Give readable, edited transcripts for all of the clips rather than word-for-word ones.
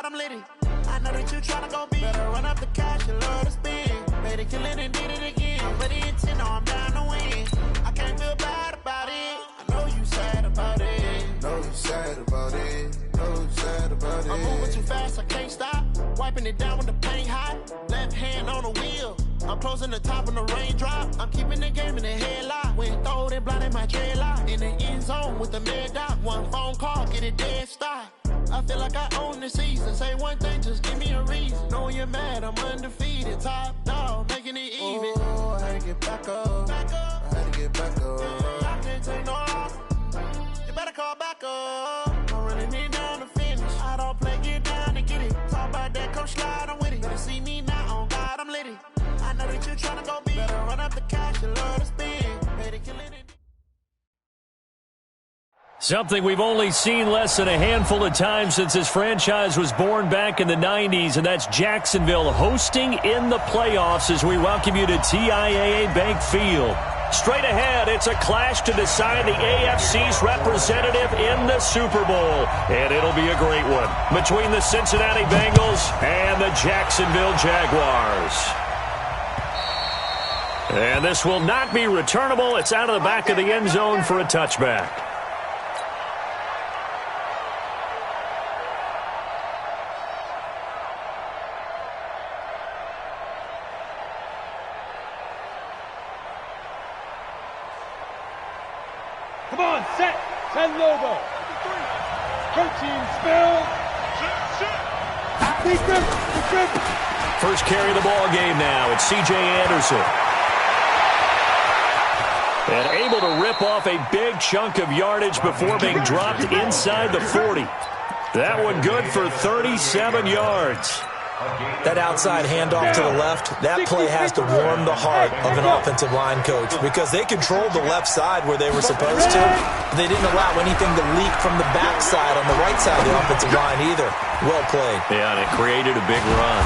I'm litty. I know that you tryna go big. Better run up the cash, you love to spin. Made it, kill it, and did it again. I'm ready and 10, I'm down to win. I can't feel bad about it. I know you sad about it. Know you sad about it. Know you sad about it. I'm moving too fast, I can't stop. Wiping it down with the paint hot. Left hand on the wheel. I'm closing the top on the raindrop. I'm keeping the game in the headlock. When throwed and blinded my dreadlock. In the end zone with the mad dot. One phone call, get it dead stop. I feel like I own the season. Say one thing, just give me a reason. Knowing you're mad, I'm undefeated. Top dog, making it even. Oh, I had to get back up. Back up. I had to get back up. I can't take no loss. You better call back up. I'm running it down to finish. I don't play, get down to get it. Talk about that, come slide, I'm with it. Better see me now, on God, I'm litty. I know that you tryna go big. Better run up the cash, you love to spin. Better kill it. Something we've only seen less than a handful of times since this franchise was born back in the 90s, and that's Jacksonville hosting in the playoffs as we welcome you to TIAA Bank Field. Straight ahead, it's a clash to decide the AFC's representative in the Super Bowl, and it'll be a great one between the Cincinnati Bengals and the Jacksonville Jaguars. And this will not be returnable. It's out of the back of the end zone for a touchback. Come on, set. 10 logo. 13 spill. First carry of the ball game now. It's C.J. Anderson. And able to rip off a big chunk of yardage before being dropped inside the 40. That one good for 37 yards. That outside handoff to the left, that play has to warm the heart of an offensive line coach because they controlled the left side where they were supposed to, but they didn't allow anything to leak from the backside on the right side of the offensive line either. Well played. Yeah, and it created a big run.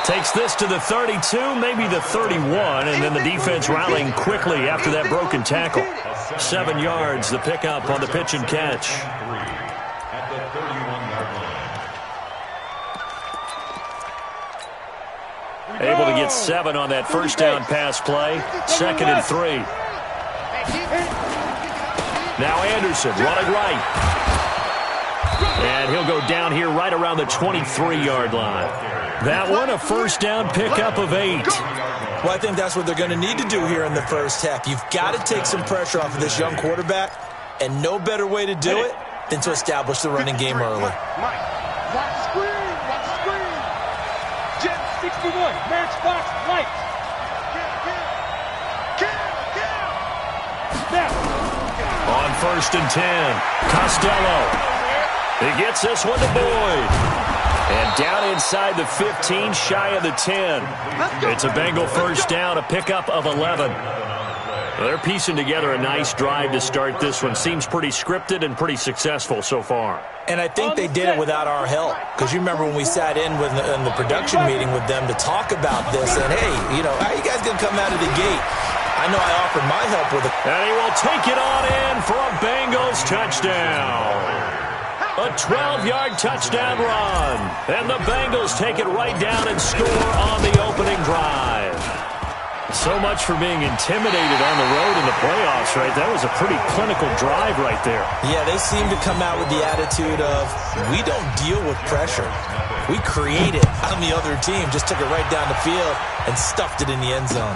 Takes this to the 32, maybe the 31, and then the defense rallying quickly after that broken tackle. 7 yards, the pickup on the pitch and catch. Able to get 7 on that first down pass play. 2nd and 3. Now Anderson running right. And he'll go down here right around the 23-yard line. That one a first down pickup of 8. Well, I think that's what they're going to need to do here in the first half. You've got to take some pressure off of this young quarterback, and no better way to do it than to establish the running game early. Watch screen. 61, matchbox light. On 1st and 10, Costello. He gets this one to Boyd. And down inside the 15, shy of the 10. It's a Bengal first down, a pickup of 11. They're piecing together a nice drive to start this one. Seems pretty scripted and pretty successful so far. And I think they did it without our help. Because you remember when we sat in the production meeting with them to talk about this. And, hey, how are you guys going to come out of the gate? I know I offered my help with it. And he will take it on in for a Bengals touchdown. A 12-yard touchdown run. And the Bengals take it right down and score on the opening drive. So much for being intimidated on the road in the playoffs, right? That was a pretty clinical drive right there. Yeah, they seem to come out with the attitude of, we don't deal with pressure. We create it on the other team. Just took it right down the field and stuffed it in the end zone.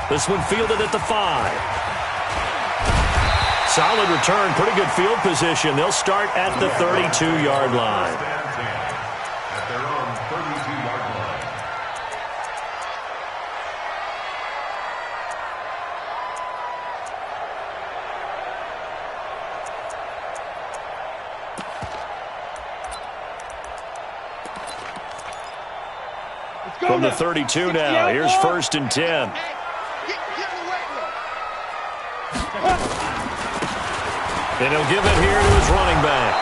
This one fielded at the 5. Solid return, pretty good field position. They'll start at the 32-yard line. From the 32 now, here's 1st and 10. And he'll give it here to his running back.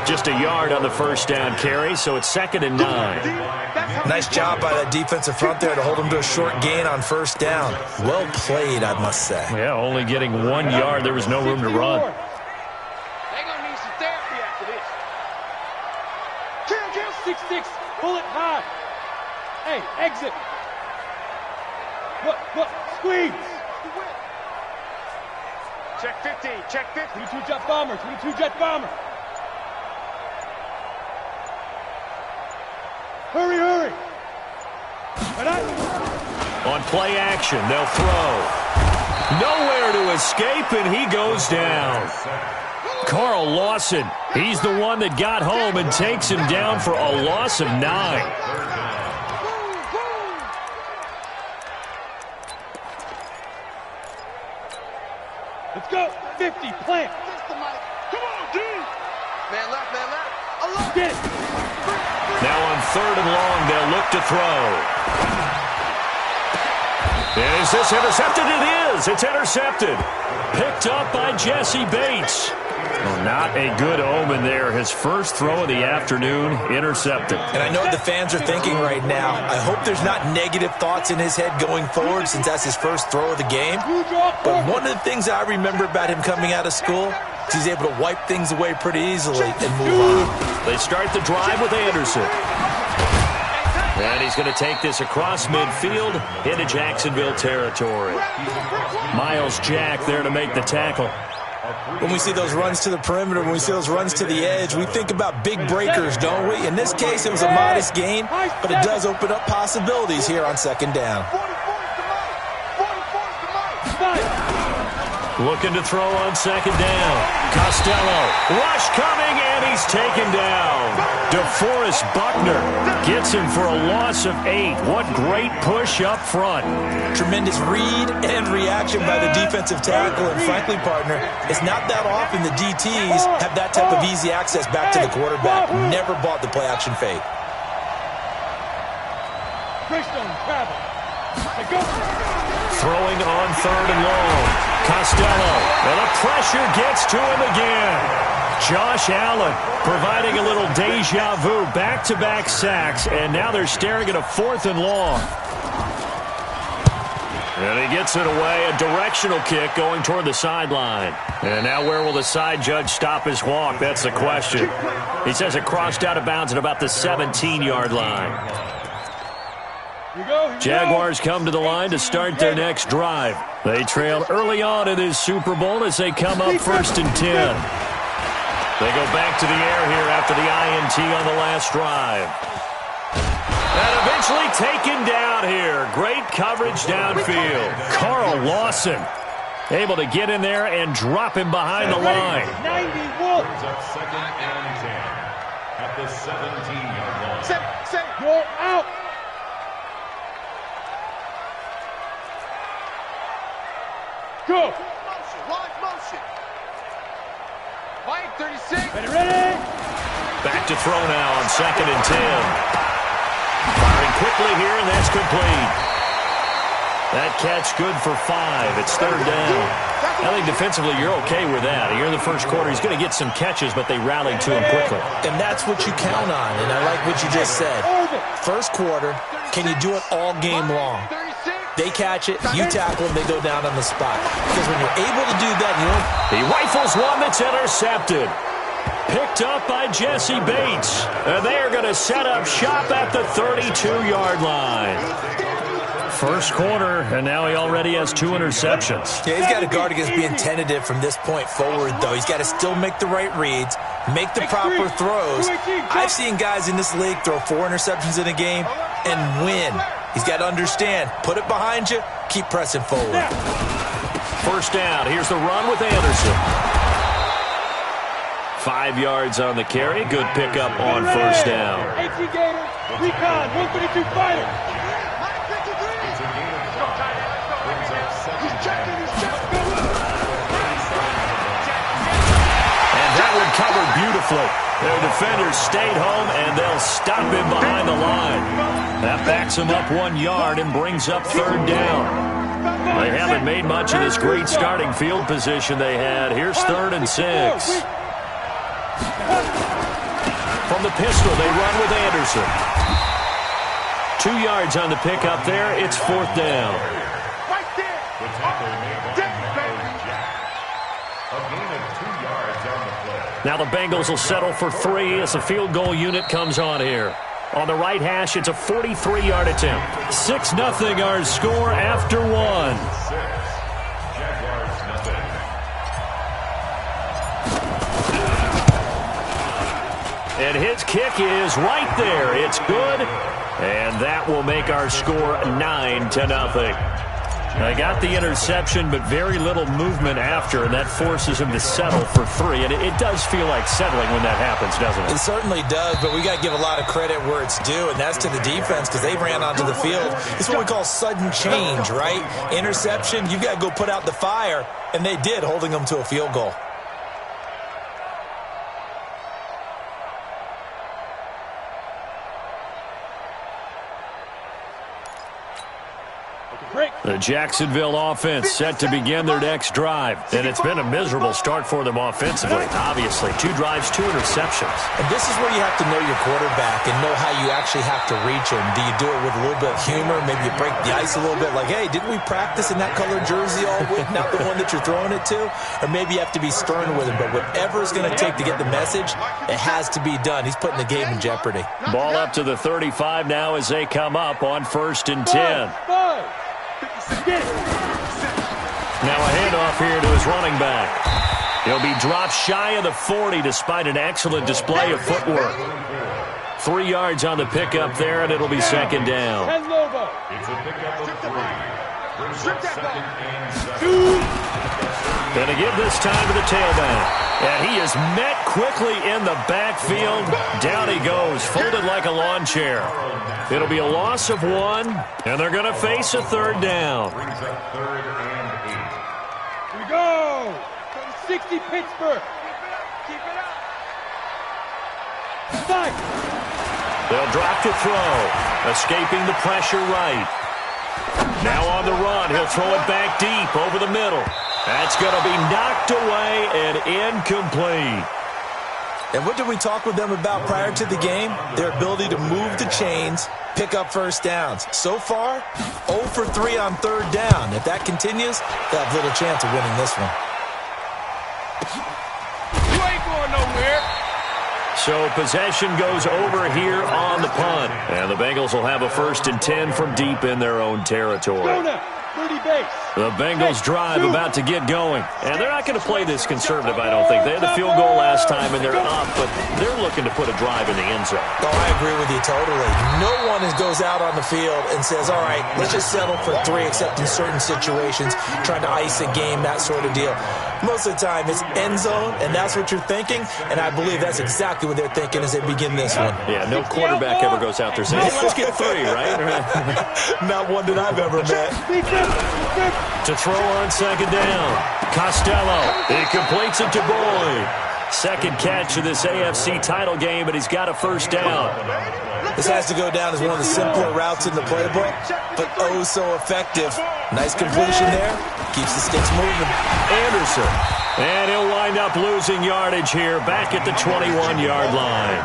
Just a yard on the first down carry, so it's 2nd and 9. Nice job by that defensive front there to hold him to a short gain on first down. Well played, I must say. Yeah, only getting 1 yard. There was no room to run. They're going to need some therapy after this. 6-6, pull it high. Hey, exit. Look, squeeze. Check 50, check 50. 22 jet bomber, 22 jet bomber. Hurry. Right on. On play action, they'll throw. Nowhere to escape, and he goes down. Carl Lawson, he's the one that got home and takes him down for a loss of 9. Let's go. 50, plant. Come on, D. Man left. Get it. Now on 3rd and long, they'll look to throw. Is this intercepted? It is. It's intercepted. Picked up by Jesse Bates. Well, not a good omen there. His first throw of the afternoon, intercepted. And I know what the fans are thinking right now. I hope there's not negative thoughts in his head going forward since that's his first throw of the game. But one of the things I remember about him coming out of school is he's able to wipe things away pretty easily and move on. They start the drive with Anderson. And he's going to take this across midfield into Jacksonville territory. Miles Jack there to make the tackle. When we see those runs to the perimeter, when we see those runs to the edge, we think about big breakers, don't we? In this case, it was a modest gain, but it does open up possibilities here on 2nd down. Looking to throw on 2nd down. Costello, rush coming, and he's taken down. DeForest Buckner gets him for a loss of 8. What great push up front. Tremendous read and reaction by the defensive tackle, and frankly, partner, it's not that often the DTs have that type of easy access back to the quarterback. Never bought the play-action fake. Greystone, travel. Throwing on 3rd and long. Costello, and the pressure gets to him again. Josh Allen providing a little deja vu, back-to-back sacks, and now they're staring at a 4th and long. And he gets it away, a directional kick going toward the sideline. And now where will the side judge stop his walk? That's the question. He says it crossed out of bounds at about the 17-yard line. Jaguars come to the line to start their next drive. They trail early on in this Super Bowl as they come up 1st and 10. They go back to the air here after the INT on the last drive. And eventually taken down here. Great coverage downfield. Carl Lawson able to get in there and drop him behind the line. 91. 2nd and 10 at the 17-yard line. Set. You're out. Go. Motion. Mike, 36. Ready. Back to throw now on 2nd and 10. Firing quickly here, and that's complete. That catch good for 5. It's 3rd down. I think defensively you're okay with that. Here in the first quarter, he's going to get some catches, but they rallied to him quickly. And that's what you count on, and I like what you just said. First quarter, can you do it all game long? They catch it, you tackle them, they go down on the spot. Because when you're able to do that, he rifles one that's intercepted. Picked up by Jesse Bates. And they are going to set up shop at the 32-yard line. First quarter, and now he already has 2 interceptions. Yeah, he's got to guard against being tentative from this point forward, though. He's got to still make the right reads, make the proper throws. I've seen guys in this league throw 4 interceptions in a game and win. He's got to understand, put it behind you, keep pressing forward. First down, here's the run with Anderson. 5 yards on the carry, good pickup on first down. AT Gator, recon, 132 fighter. And that one covered beautifully. Their defenders stayed home, and they'll stop him behind the line. That backs him up 1 yard and brings up 3rd down. They haven't made much of this great starting field position they had. Here's 3rd and 6. From the pistol, they run with Anderson. 2 yards on the pickup there. It's 4th down. Right there. The tackle made by Jack. A gain of 2 yards on the play. Now the Bengals will settle for 3 as the field goal unit comes on here. On the right hash, it's a 43-yard attempt. 6-0 our score after 1. Jaguars nothing. And his kick is right there. It's good. And that will make our score 9-0. They got the interception, but very little movement after, and that forces him to settle for 3. And it does feel like settling when that happens, doesn't it? It certainly does, but we got to give a lot of credit where it's due, and that's to the defense because they ran onto the field. It's what we call sudden change, right? Interception, you got to go put out the fire, and they did, holding them to a field goal. The Jacksonville offense set to begin their next drive. And it's been a miserable start for them offensively. Obviously, 2 drives, 2 interceptions. And this is where you have to know your quarterback and know how you actually have to reach him. Do you do it with a little bit of humor? Maybe you break the ice a little bit like, hey, didn't we practice in that colored jersey all week, not the one that you're throwing it to? Or maybe you have to be stern with him. But whatever it's going to take to get the message, it has to be done. He's putting the game in jeopardy. Ball up to the 35 now as they come up on 1st and 10. Now a handoff here to his running back. He'll be dropped shy of the 40 despite an excellent display of footwork. 3 yards on the pickup there, and it'll be 2nd down. It's a pickup of 3. Brings up 2nd and 7. Going to give this time to the tailback. And he is met quickly in the backfield. Down he goes, folded like a lawn chair. It'll be a loss of 1, and they're going to face a 3rd down. Brings up 3rd and 8. Here we go. 60 Pittsburgh. Keep it up. Fight. They'll drop to throw. Escaping the pressure right. Now on the run, he'll throw it back deep over the middle. That's going to be knocked away and incomplete. And what did we talk with them about prior to the game? Their ability to move the chains, pick up 1st downs. So far, 0 for 3 on 3rd down. If that continues, they'll have little chance of winning this one. You ain't going nowhere. So possession goes over here on the punt. And the Bengals will have a 1st and 10 from deep in their own territory. Go now. 30 base. The Bengals drive about to get going. And they're not going to play this conservative, I don't think. They had the field goal last time, and they're up, but they're looking to put a drive in the end zone. Oh, I agree with you totally. No one goes out on the field and says, all right, let's just settle for 3, except in certain situations, trying to ice a game, that sort of deal. Most of the time, it's end zone, and that's what you're thinking, and I believe that's exactly what they're thinking as they begin this one. Yeah, no quarterback ever goes out there saying, hey, let's get 3, right? Not one that I've ever met. To throw on 2nd down. Costello. He completes it to Boyd. 2nd catch of this AFC title game, but he's got a 1st down. This has to go down as one of the simpler routes in the playbook, but oh so effective. Nice completion there. Keeps the sticks moving. Anderson. And he'll wind up losing yardage here back at the 21-yard line.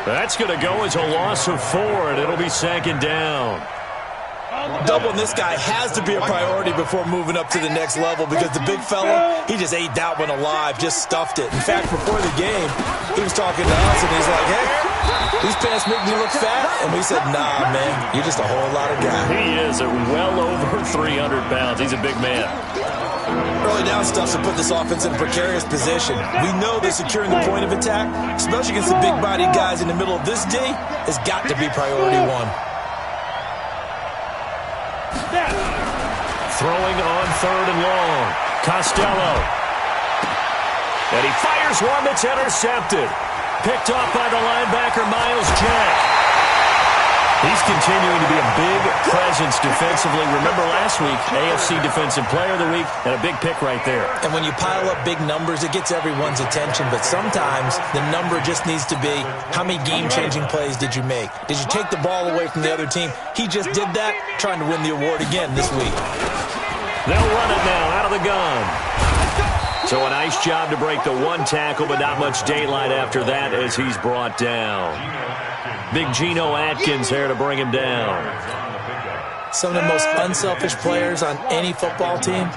That's going to go as a loss of 4, and it'll be 2nd down. Doubling this guy has to be a priority before moving up to the next level because the big fella, he just ate that one alive, just stuffed it. In fact, before the game, he was talking to us, and he's like, hey, these pants make me look fat? And we said, nah, man, you're just a whole lot of guy. He is at well over 300 pounds. He's a big man. Early down stuff to put this offense in a precarious position. We know that securing the point of attack, especially against the big-bodied guys in the middle of this D, has got to be priority 1. Throwing on 3rd and long. Costello. And he fires one that's intercepted. Picked off by the linebacker, Miles Jack. He's continuing to be a big presence defensively. Remember last week, AFC Defensive Player of the Week, and a big pick right there. And when you pile up big numbers, it gets everyone's attention. But sometimes the number just needs to be, how many game-changing plays did you make? Did you take the ball away from the other team? He just did that, trying to win the award again this week. They'll run it now out of the gun. So a nice job to break the 1 tackle, but not much daylight after that as he's brought down. Big Geno Atkins there to bring him down. Some of the most unselfish players on any football team,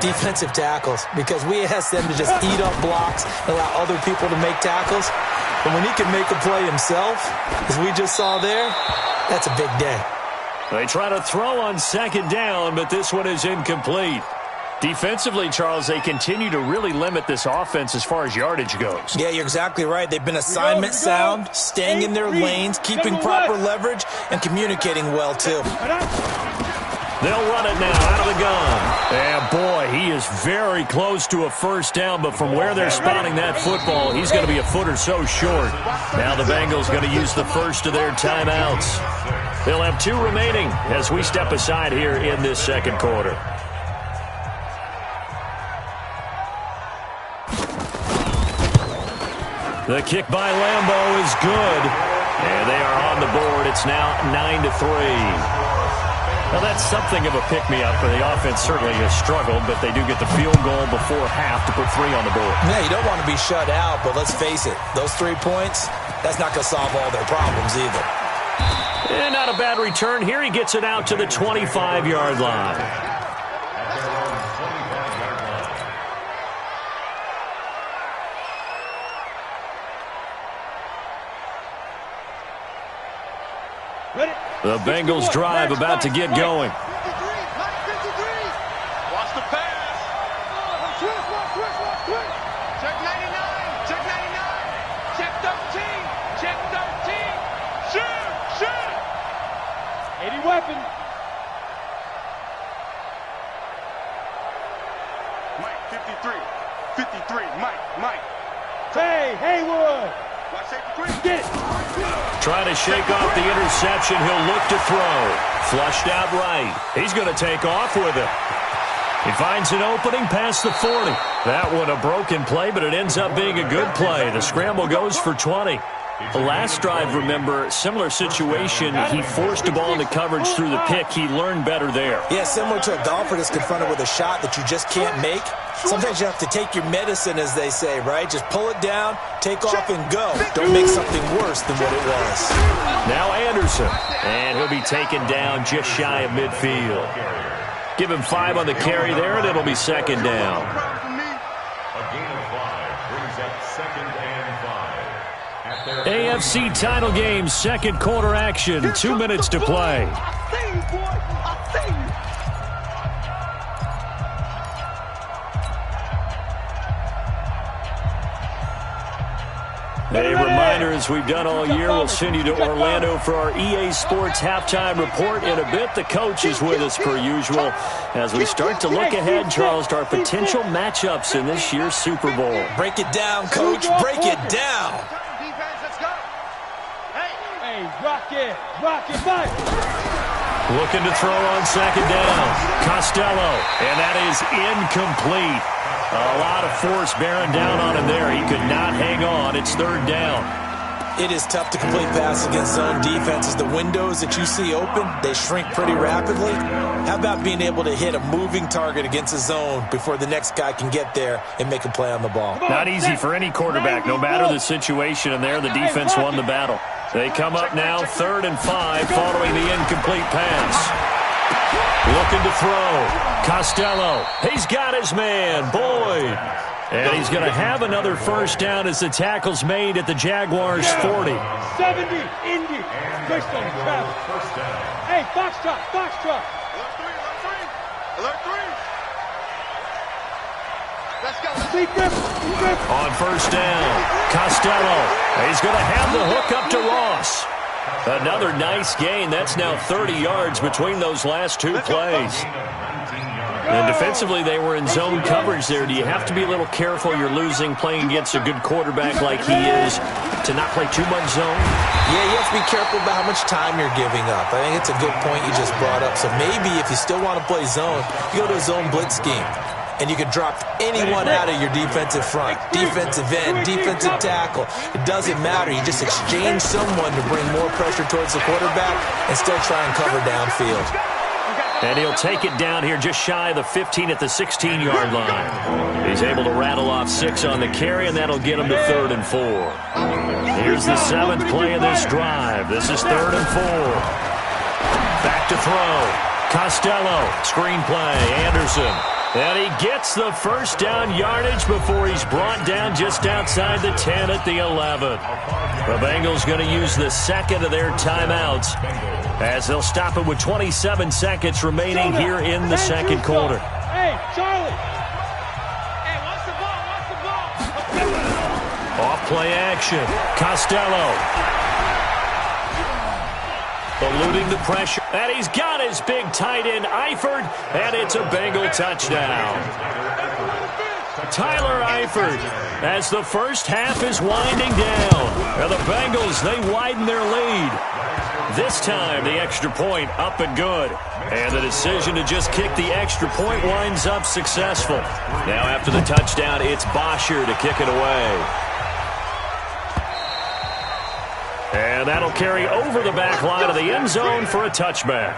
defensive tackles, because we ask them to just eat up blocks and allow other people to make tackles. But when he can make a play himself, as we just saw there, that's a big day. They try to throw on second down, but this one is incomplete. Defensively, Charles, they continue to really limit this offense as far as yardage goes. Yeah, you're exactly right. They've been assignment sound, staying in their lanes, keeping proper leverage, and communicating well, too. They'll run it now out of the gun. And, boy, he is very close to a first down, but from where they're spotting that football, he's going to be a foot or so short. Now the Bengals going to use the first of their timeouts. They'll have 2 remaining as we step aside here in this second quarter. The kick by Lambeau is good, and they are on the board. It's now 9-3. Now, that's something of a pick-me-up, for the offense certainly has struggled, but they do get the field goal before half to put 3 on the board. Yeah, you don't want to be shut out, but let's face it, those 3 points, that's not going to solve all their problems either. And not a bad return here. He gets it out to the 25-yard line. The Bengals drive about to get going. Watch the pass. Check 99. Check 99. Check 13. Check 13. Shoot. 80 weapon. Mike, 53. 53. Mike. Hey, Haywood. Watch safety. Get it. Trying to shake off the interception. He'll look to throw. Flushed out right. He's going to take off with it. He finds an opening past the 40. That one a broken play, but it ends up being a good play. The scramble goes for 20. The last drive, remember, similar situation. He forced a ball into coverage through the pick. He learned better there. Yeah, similar to a golfer that's confronted with a shot that you just can't make. Sometimes you have to take your medicine, as they say, right? Just pull it down, take off, and go. Don't make something worse than what it was. Now Anderson, and he'll be taken down just shy of midfield. Give him 5 on the carry there, and it'll be second down. A gain of 5 brings up 2nd and 5. At their AFC title game, second quarter action, 2 minutes to play. A reminder, as we've done all year, we'll send you to Orlando for our EA Sports halftime report in a bit. The coach is with us per usual as we start to look ahead, Charles, to our potential matchups in this year's Super Bowl. Break it down, Coach. Break it down. Defense, let's go. Hey, rock it, fight. Looking to throw on second down. Costello, and that is incomplete. A lot of force bearing down on him there. He could not hang on. It's third down. It is tough to complete passes against zone defenses. The windows that you see open, they shrink pretty rapidly. How about being able to hit a moving target against a zone before the next guy can get there and make a play on the ball? Not easy for any quarterback, no matter the situation, and there the defense won the battle. They come up now 3rd and 5 following the incomplete pass. Looking to throw. Costello. He's got his man, Boyd. And he's going to have another first down as the tackle's made at the Jaguars' 40. 70, Indy. Crystal, Travis. Hey, Foxtrot. Alert 3. Let's go. On first down, Costello. He's going to have the hook up to Ross. Another nice gain. That's now 30 yards between those last 2 plays. And defensively, they were in zone coverage there. Do you have to be a little careful? You're losing playing against a good quarterback like he is to not play too much zone? Yeah, you have to be careful about how much time you're giving up. I think it's a good point you just brought up. So maybe if you still want to play zone, you go to a zone blitz scheme. And you can drop anyone out of your defensive front, defensive end, defensive tackle. It doesn't matter. You just exchange someone to bring more pressure towards the quarterback and still try and cover downfield. And he'll take it down here just shy of the 15 at the 16-yard line. He's able to rattle off 6 on the carry, and that'll get him to 3rd and 4. Here's the 7th play of this drive. This is 3rd and 4. Back to throw. Costello, screen play, Anderson. And he gets the first down yardage before he's brought down just outside the 10 at the 11. The Bengals going to use the second of their timeouts as they'll stop it with 27 seconds remaining here in the second quarter. Hey, Charlie. Hey, watch the ball. Off play action. Costello. Eluding the pressure. And he's got his big tight end, Eifert, and it's a Bengal touchdown. Tyler Eifert, as the first half is winding down. And the Bengals, they widen their lead. This time, the extra point up and good. And the decision to just kick the extra point winds up successful. Now after the touchdown, it's Bosher to kick it away. And that'll carry over the back line of the end zone for a touchback.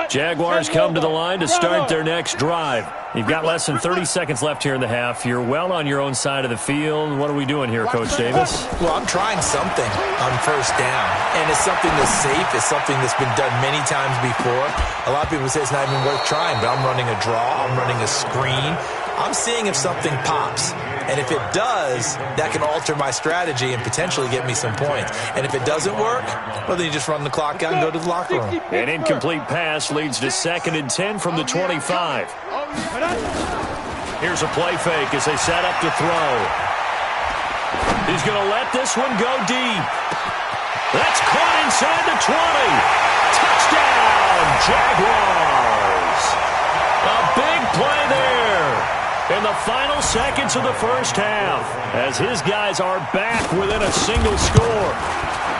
Jaguars come to the line to start their next drive. You've got less than 30 seconds left here in the half. You're well on your own side of the field. What are we doing here, Coach Davis? Well, I'm trying something on first down, and it's something that's safe. It's something that's been done many times before. A lot of people say it's not even worth trying, but I'm running a draw. I'm running a screen. I'm seeing if something pops. And if it does, that can alter my strategy and potentially get me some points. And if it doesn't work, well, then you just run the clock out and go to the locker room. An incomplete pass leads to 2nd and 10 from the 25. Here's a play fake as they set up to throw. He's going to let this one go deep. That's caught inside the 20. Touchdown, Jaguars. A big play there in the final seconds of the first half as his guys are back within a single score.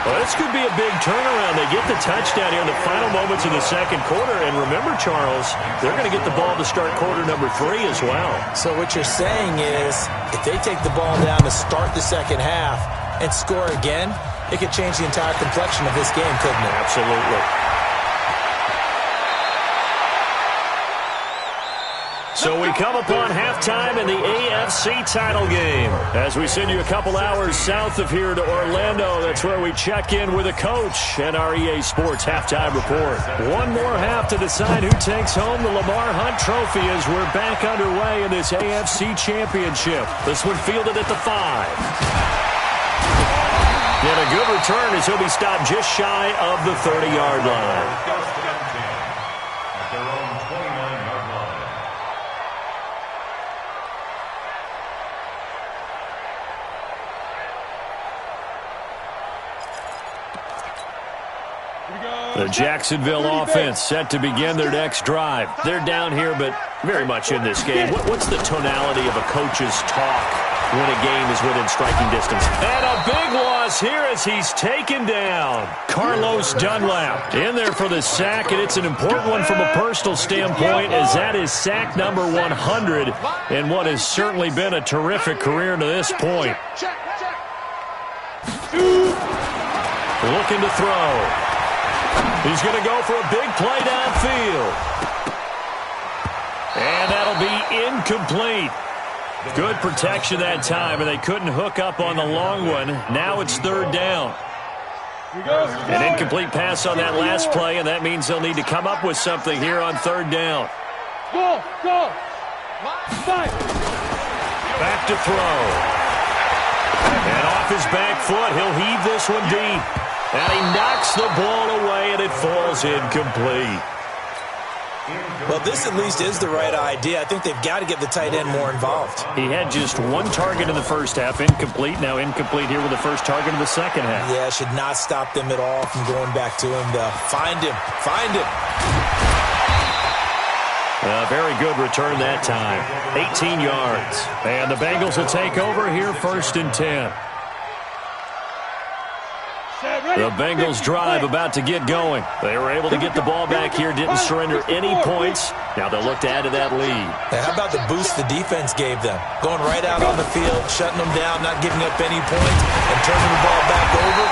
Well, this could be a big turnaround. They get the touchdown here in the final moments of the second quarter. And remember, Charles, they're going to get the ball to start quarter number 3 as well. So what you're saying is if they take the ball down to start the second half and score again, it could change the entire complexion of this game, couldn't it? Absolutely. So we come upon halftime in the AFC title game. As we send you a couple hours south of here to Orlando, that's where we check in with a coach and our EA Sports halftime report. One more half to decide who takes home the Lamar Hunt Trophy as we're back underway in this AFC Championship. This one fielded at the 5. And a good return as he'll be stopped just shy of the 30-yard line. The Jacksonville offense set to begin their next drive. They're down here, but very much in this game. What's the tonality of a coach's talk when a game is within striking distance? And a big loss here as he's taken down. Carlos Dunlap in there for the sack, and it's an important one from a personal standpoint as that is sack number 100 in what has certainly been a terrific career to this point. Looking to throw. He's going to go for a big play downfield. And that'll be incomplete. Good protection that time, and they couldn't hook up on the long one. Now it's 3rd down. An incomplete pass on that last play, and that means they'll need to come up with something here on 3rd down. Go. Back to throw. And off his back foot, he'll heave this one deep. And he knocks the ball away, and it falls incomplete. Well, this at least is the right idea. I think they've got to get the tight end more involved. He had just one target in the first half, incomplete. Now incomplete here with the first target of the second half. Yeah, should not stop them at all from going back to him. Find him. A very good return that time. 18 yards. And the Bengals will take over here 1st and 10. The Bengals drive about to get going. They were able to get the ball back here, didn't surrender any points. Now they'll look to add to that lead. Now, how about the boost the defense gave them? Going right out on the field, shutting them down, not giving up any points, and turning the ball back over.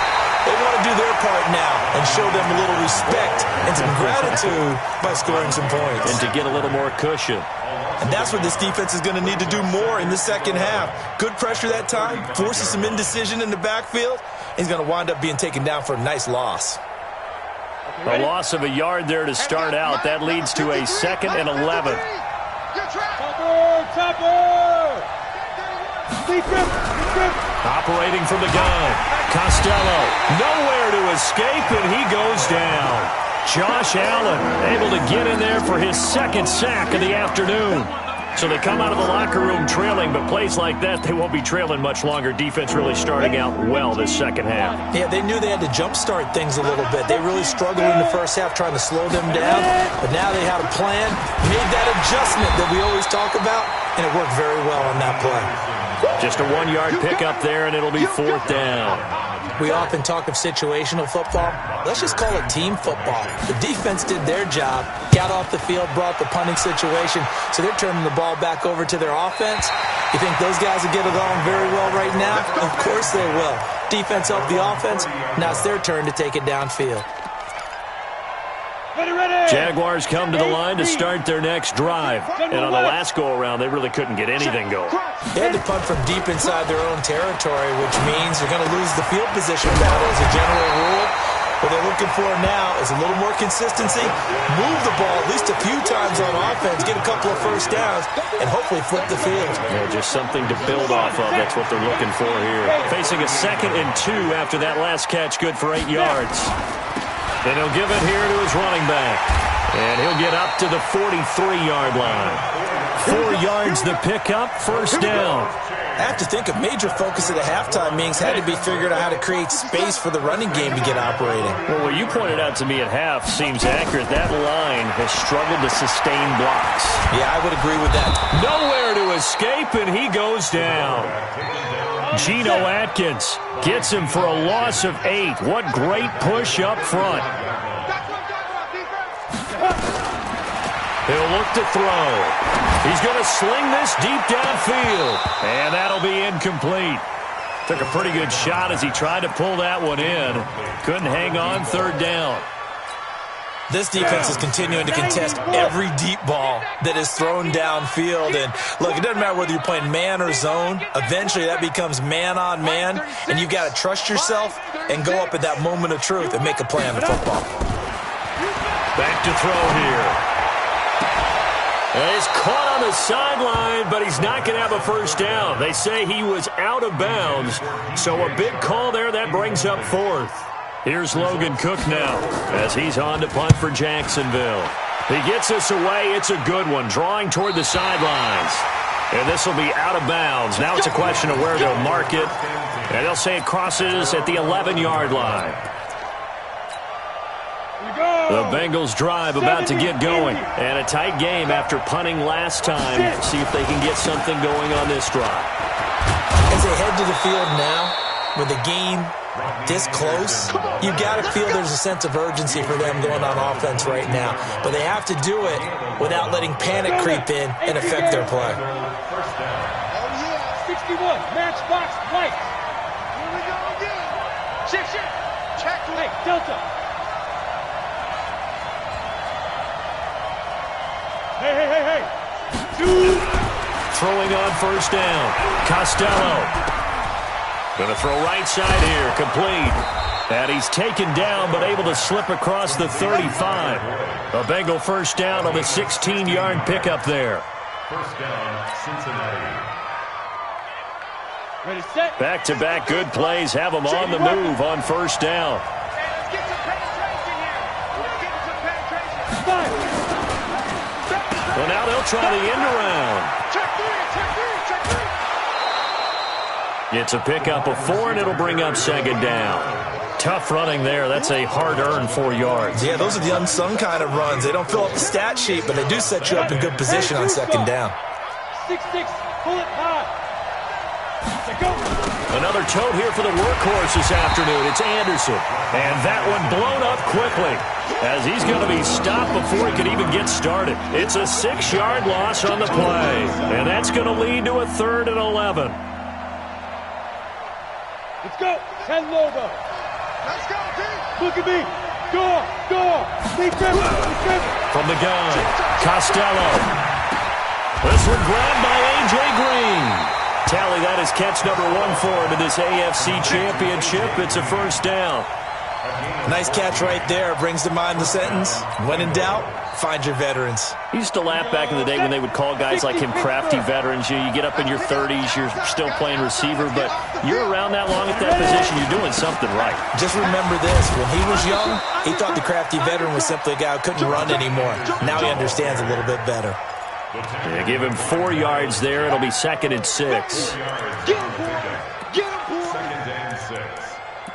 They want to do their part now and show them a little respect and some gratitude by scoring some points. And to get a little more cushion. And that's what this defense is going to need to do more in the second half. Good pressure that time, forces some indecision in the backfield. He's going to wind up being taken down for a nice loss. A loss of a yard there to start out. That leads to a 2nd and 11. Operating from the gun. Costello, nowhere to escape, and he goes down. Josh Allen able to get in there for his 2nd sack of the afternoon. So they come out of the locker room trailing, but plays like that, they won't be trailing much longer. Defense really starting out well this second half. Yeah, they knew they had to jumpstart things a little bit. They really struggled in the first half trying to slow them down, but now they had a plan, made that adjustment that we always talk about, and it worked very well on that play. Just a 1-yard pickup there, and it'll be 4th down. We often talk of situational football. Let's just call it team football. The defense did their job, got off the field, brought the punting situation, so they're turning the ball back over to their offense. You think those guys will get along very well right now? Of course they will. Defense helped the offense. Now it's their turn to take it downfield. Jaguars come to the line to start their next drive. And on the last go-around, they really couldn't get anything going. They had to punt from deep inside their own territory, which means they're going to lose the field position battle as a general rule. What they're looking for now is a little more consistency, move the ball at least a few times on offense, get a couple of first downs, and hopefully flip the field. Yeah, just something to build off of. That's what they're looking for here. Facing a 2nd and 2 after that last catch, good for 8 yards. And he'll give it here to his running back. And he'll get up to the 43-yard line. 4 yards the pickup, 1st down. I have to think a major focus of the halftime meetings had to be figuring out how to create space for the running game to get operating. Well, what you pointed out to me at half seems accurate. That line has struggled to sustain blocks. Yeah, I would agree with that. Nowhere to escape, and he goes down. Geno Atkins gets him for a loss of 8. What great push up front. He'll look to throw. He's going to sling this deep downfield. And that'll be incomplete. Took a pretty good shot as he tried to pull that one in. Couldn't hang on, 3rd down. This defense is continuing to contest every deep ball that is thrown downfield. And look, it doesn't matter whether you're playing man or zone. Eventually that becomes man on man. And you've got to trust yourself and go up at that moment of truth and make a play on the football. Back to throw here. And he's caught on the sideline, but he's not going to have a 1st down. They say he was out of bounds. So a big call there. That brings up 4th. Here's Logan Cook now as he's on to punt for Jacksonville. He gets this away. It's a good one, drawing toward the sidelines. And this will be out of bounds. Now it's a question of where to mark it. And they'll say it crosses at the 11-yard line. The Bengals drive about to get going. And a tight game after punting last time. See if they can get something going on this drive. As they head to the field now, with the game this close, you got to feel there's a sense of urgency for them going on offense right now. But they have to do it without letting panic creep in and affect their play. 61, matchbox white. Here we go again. Check. Hey, Delta. Hey. Throwing on 1st down. Costello. Going to throw right side here, complete. And he's taken down, but able to slip across the 35. A Bengal 1st down on the 16-yard pickup there. 1st down, Cincinnati. Ready, set. Back-to-back good plays have them on the move on 1st down. Let's get some penetration here. Let's get some penetration. Well, now they'll try the end around. Check three. It's a pickup of 4, and it'll bring up 2nd down. Tough running there. That's a hard-earned 4 yards. Yeah, those are the unsung kind of runs. They don't fill up the stat sheet, but they do set you up in good position on 2nd down. 6-6, pull it high. Another tote here for the workhorse this afternoon. It's Anderson. And that one blown up quickly as he's going to be stopped before he could even get started. It's a 6-yard loss on the play. And that's going to lead to a 3rd and 11. Let's go. 10 logo. Let's go, team. Look at me. Door. Big grip. From the gun, Costello. This one grabbed by A.J. Green. Tally, that is catch number 1 for him in this AFC Championship. It's a first down. Nice catch right there. Brings to mind the sentence, when in doubt, find your veterans. He used to laugh back in the day when they would call guys like him crafty veterans. You get up in your 30s, you're still playing receiver, but you're around that long at that position, you're doing something right. Just remember this. When he was young, he thought the crafty veteran was simply a guy who couldn't run anymore. Now he understands a little bit better. They give him 4 yards there. It'll be 2nd and 6. Get him, boy. 2nd and 6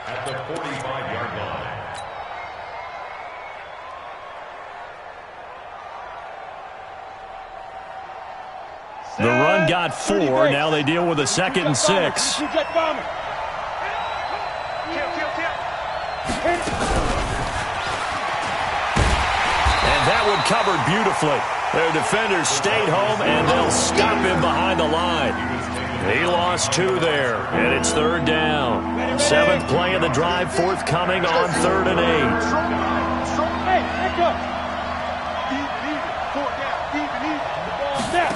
at the 45-yard line. The run got 4. Now they deal with a 2nd and 6. Kill. And that one covered beautifully. Their defenders stayed home, and they'll stop him behind the line. He lost 2 there, and it's 3rd down. 7th play of the drive, forthcoming on 3rd and 8. Hey, back up. Easy. 4 down. Easy. The ball's down.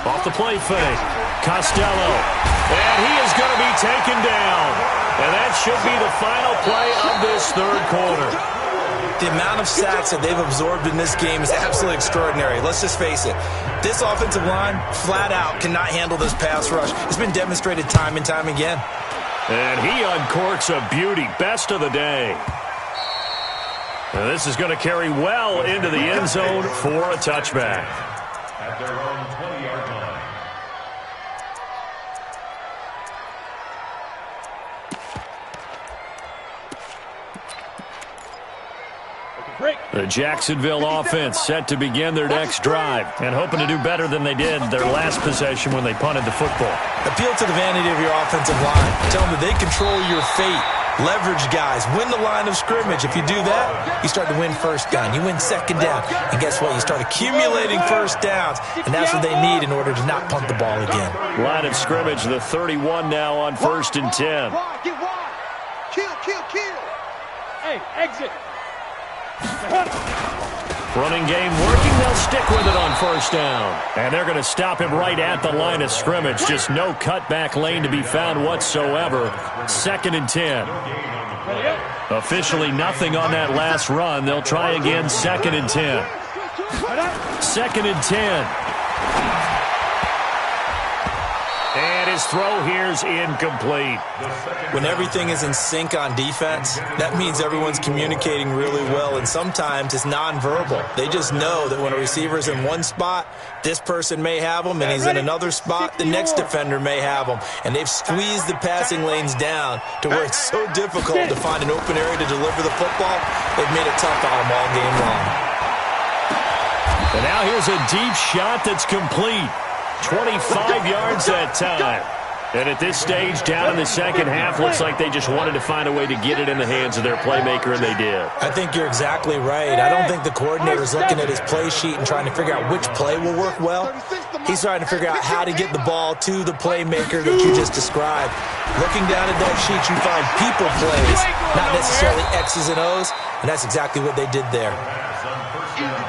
Off the play fake, Costello. And he is going to be taken down. And that should be the final play of this 3rd quarter. The amount of sacks that they've absorbed in this game is absolutely extraordinary. Let's just face it. This offensive line, flat out, cannot handle this pass rush. It's been demonstrated time and time again. And he uncorks a beauty. Best of the day. And this is going to carry well into the end zone for a touchback. At their own 20-yard line. The Jacksonville offense set to begin their next drive and hoping to do better than they did their last possession when they punted the football. Appeal to the vanity of your offensive line. Tell them that they control your fate. Leverage guys. Win the line of scrimmage. If you do that, you start to win first down. You win 2nd down. And guess what? You start accumulating first downs. And that's what they need in order to not punt the ball again. Line of scrimmage, the 31 now on 1st and 10. Get wide. Kill. Hey, exit. Running game working. They'll stick with it on 1st down. And they're going to stop him right at the line of scrimmage. Just no cutback lane to be found whatsoever. 2nd and 10. Officially nothing on that last run. They'll try again 2nd and 10. 2nd and 10. And his throw here's incomplete. When everything is in sync on defense, that means everyone's communicating really well, and sometimes it's nonverbal. They just know that when a receiver's in one spot, this person may have him, and he's in another spot, the next defender may have him. And they've squeezed the passing lanes down to where it's so difficult to find an open area to deliver the football. They've made it tough on them all game long. And now here's a deep shot that's complete. 25 yards that time. And at this stage, down in the 2nd half, looks like they just wanted to find a way to get it in the hands of their playmaker, and they did. I think you're exactly right. I don't think the coordinator's looking at his play sheet and trying to figure out which play will work well. He's trying to figure out how to get the ball to the playmaker that you just described. Looking down at that sheet, you find people plays, not necessarily X's and O's, and that's exactly what they did there.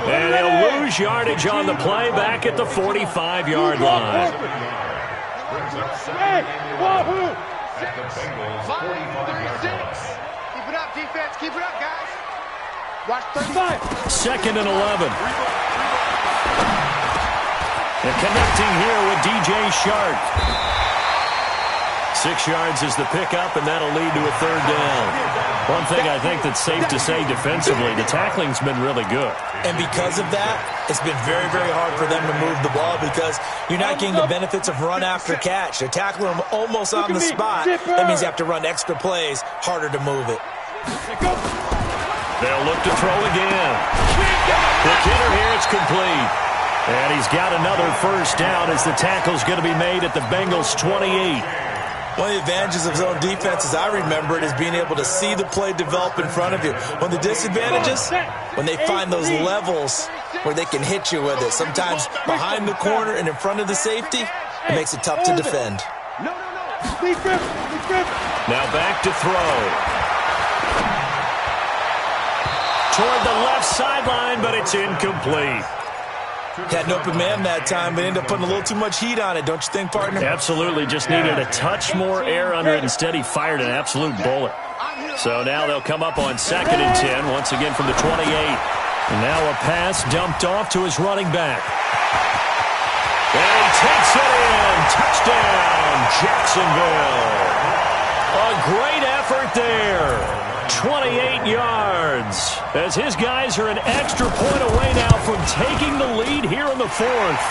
And they'll lose yardage on the play back at the 45-yard line. Hey, wahoo! At the Bengals 45-yard line. Keep it up, defense. Keep it up, guys. Watch 35. 2nd and 11. And connecting here with DJ Shark. 6 yards is the pickup, and that'll lead to a 3rd down. One thing I think that's safe to say defensively, the tackling's been really good. And because of that, it's been very, very hard for them to move the ball because you're not getting the benefits of run after catch. They're tackling them almost on the spot. That means you have to run extra plays, harder to move it. They'll look to throw again. The hitter here, it's complete. And he's got another 1st down as the tackle's going to be made at the Bengals 28. One of the advantages of zone defense, as I remember it, is being able to see the play develop in front of you. One of the disadvantages, when they find those levels where they can hit you with it, sometimes behind the corner and in front of the safety, it makes it tough to defend. Now back to throw. toward the left sideline, but it's incomplete. Had an open man that time, but ended up putting a little too much heat on it, don't you think, partner? Absolutely. Just needed a touch more air under it. Instead, he fired an absolute bullet. So now they'll come up on 2nd and 10, once again from the 28. And now a pass dumped off to his running back. And he takes it in. Touchdown, Jacksonville. A great effort there. 28 yards. As his guys are an extra point away now from taking the lead here in the 4th.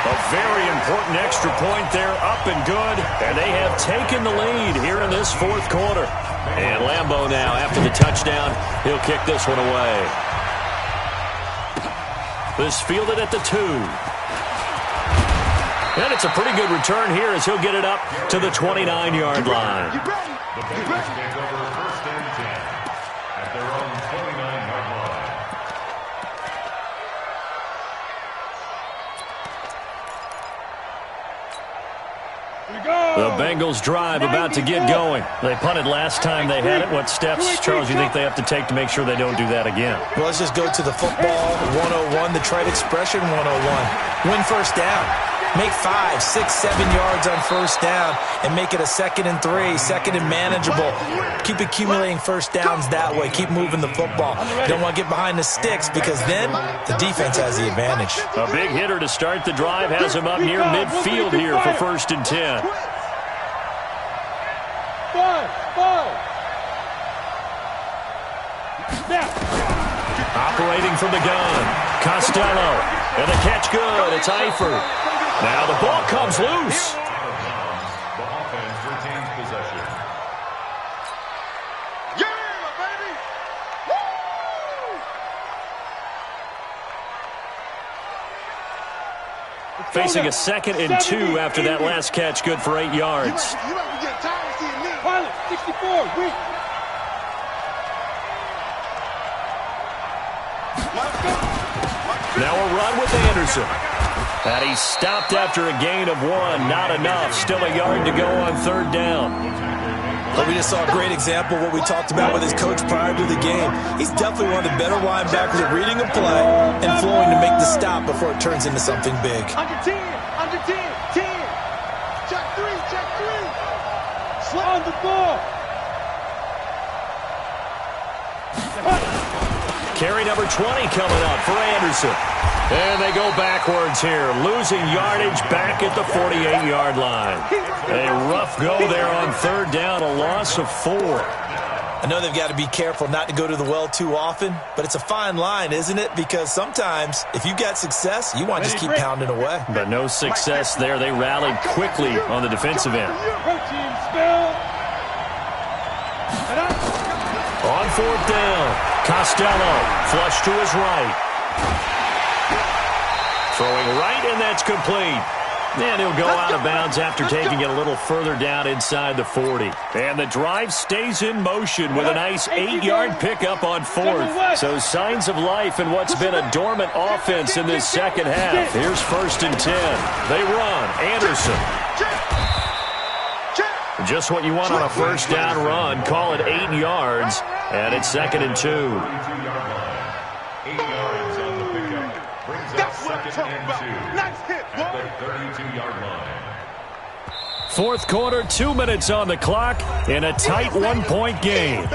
A very important extra point there, up and good. And they have taken the lead here in this 4th quarter. And Lambeau now, after the touchdown, he'll kick this one away. This fielded at the 2. And it's a pretty good return here as he'll get it up to the 29-yard line. The Bengals take over 1st and 10 at their own 29-yard line. The Bengals drive about to get going. They punted last time they had it. What steps, Charles, do you think they have to take to make sure they don't do that again? Well, let's just go to the football 101, the trade expression 101. Win first down. Make 5, 6, 7 yards on first down and make it a 2nd and 3, 2nd and manageable. Keep accumulating first downs that way. Keep moving the football. You don't want to get behind the sticks because then the defense has the advantage. A big hitter to start the drive has him up near midfield here for 1st and 10. 5. Operating from the gun, Costello. And the catch good. It's Eifert. Now the ball comes loose. The offense retains possession. Yeah, baby! Woo! Facing a 2nd and 2 after that last catch, good for 8 yards. You might be getting tired of seeing me. Pilot, 64, weak. Now a run with Anderson. And he's stopped after a gain of 1. Not enough. Still a yard to go on 3rd down. But we just saw a great example of what we talked about with his coach prior to the game. He's definitely one of the better linebackers at reading a play and flowing to make the stop before it turns into something big. Under 10, 10. Check 3. Slip on the ball. Carry number 20 coming up for Anderson. And they go backwards here, losing yardage back at the 48-yard line. A rough go there on 3rd down, a loss of 4. I know they've got to be careful not to go to the well too often, but it's a fine line, isn't it? Because sometimes, if you got success, you want to just keep pounding away. But no success there. They rallied quickly on the defensive end. On 4th down, Costello, flush to his right. Throwing right, and that's complete. And he'll go out of bounds after taking it a little further down inside the 40. And the drive stays in motion with a nice 8-yard pickup on 4th. So signs of life in what's been a dormant offense in this 2nd half. Here's 1st and 10. They run. Anderson. Just what you want on a 1st down run. Call it 8 yards. And it's 2nd and 2. 8 yards on the pickup. Brings up 2nd and 2 at the 32-yard line. 4th quarter, 2 minutes on the clock in a tight 1-point game.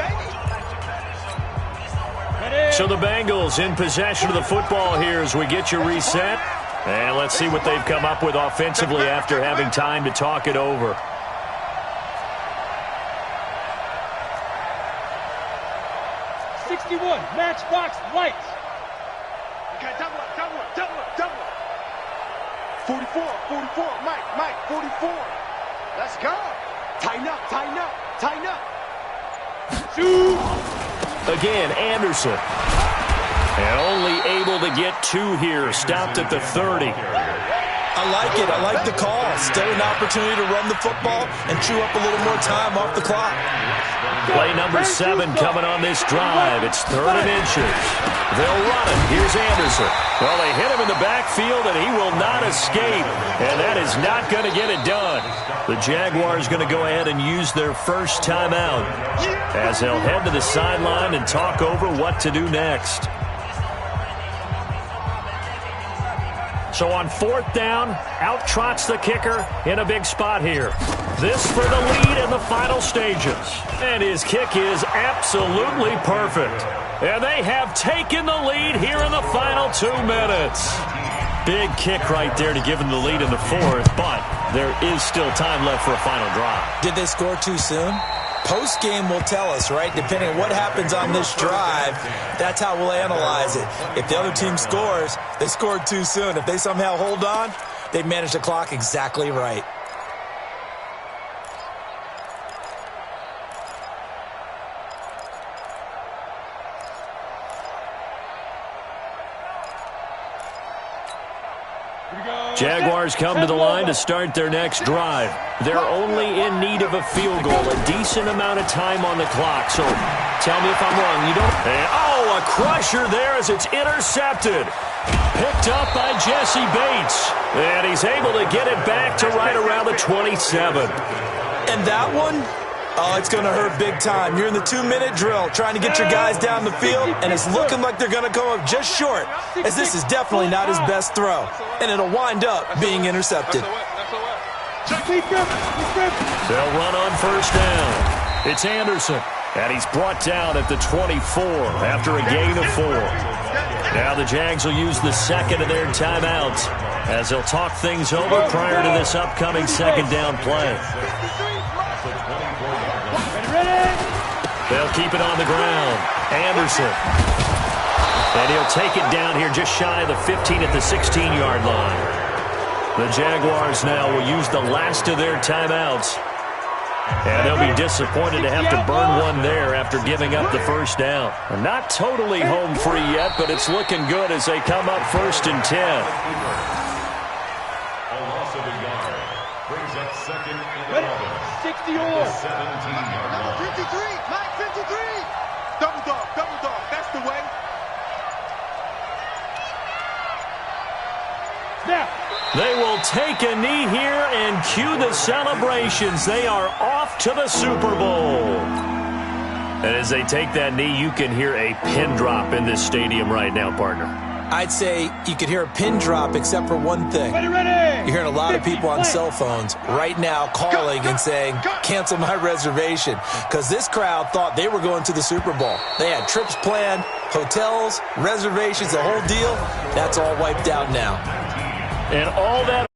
So the Bengals in possession of the football here as we get you reset. And let's see what they've come up with offensively after having time to talk it over. Matchbox lights. Okay, double up. 44, Mike, 44. Let's go. Tighten up. Shoot. Again, Anderson. And only able to get 2 here. Stopped at the 30. I like it. I like the call. Still an opportunity to run the football and chew up a little more time off the clock. Play number 7 coming on this drive. It's 3rd and inches. They'll run it. Here's Anderson. Well, they hit him in the backfield, and he will not escape. And that is not going to get it done. The Jaguars going to go ahead and use their first timeout as they'll head to the sideline and talk over what to do next. So on 4th down, out trots the kicker in a big spot here. This for the lead in the final stages. And his kick is absolutely perfect. And they have taken the lead here in the final 2 minutes. Big kick right there to give them the lead in the 4th, but there is still time left for a final drive. Did they score too soon? Post-game will tell us, right? Depending on what happens on this drive, that's how we'll analyze it. If the other team scores, they scored too soon. If they somehow hold on, they managed the clock exactly right. Jaguars come to the line to start their next drive. They're only in need of a field goal, a decent amount of time on the clock. So tell me if I'm wrong. You don't. And, oh, a crusher there as it's intercepted. Picked up by Jesse Bates. And he's able to get it back to right around the 27. And that one, oh, it's going to hurt big time. You're in the 2-minute drill trying to get your guys down the field, and it's looking like they're going to come up just short, as this is definitely not his best throw. And it'll wind up being intercepted. They'll run on 1st down. It's Anderson, and he's brought down at the 24 after a gain of 4. Now the Jags will use the 2nd of their timeouts as they'll talk things over prior to this upcoming 2nd down play. They'll keep it on the ground. Anderson. And he'll take it down here just shy of the 15 at the 16-yard line. The Jaguars now will use the last of their timeouts. And they'll be disappointed to have to burn one there after giving up the 1st down. Not totally home free yet, but it's looking good as they come up 1st and 10. A loss of a yard brings up 2nd and 11. 60 all. 17-yard line. 53, Mike 53. Double dog, that's the way. Snap. They will take a knee here and cue the celebrations. They are off to the Super Bowl. And as they take that knee, you can hear a pin drop in this stadium right now, partner. I'd say you could hear a pin drop except for one thing. You're hearing a lot of people on cell phones right now calling and saying, cancel my reservation, because this crowd thought they were going to the Super Bowl. They had trips planned, hotels, reservations, the whole deal. That's all wiped out now. And all that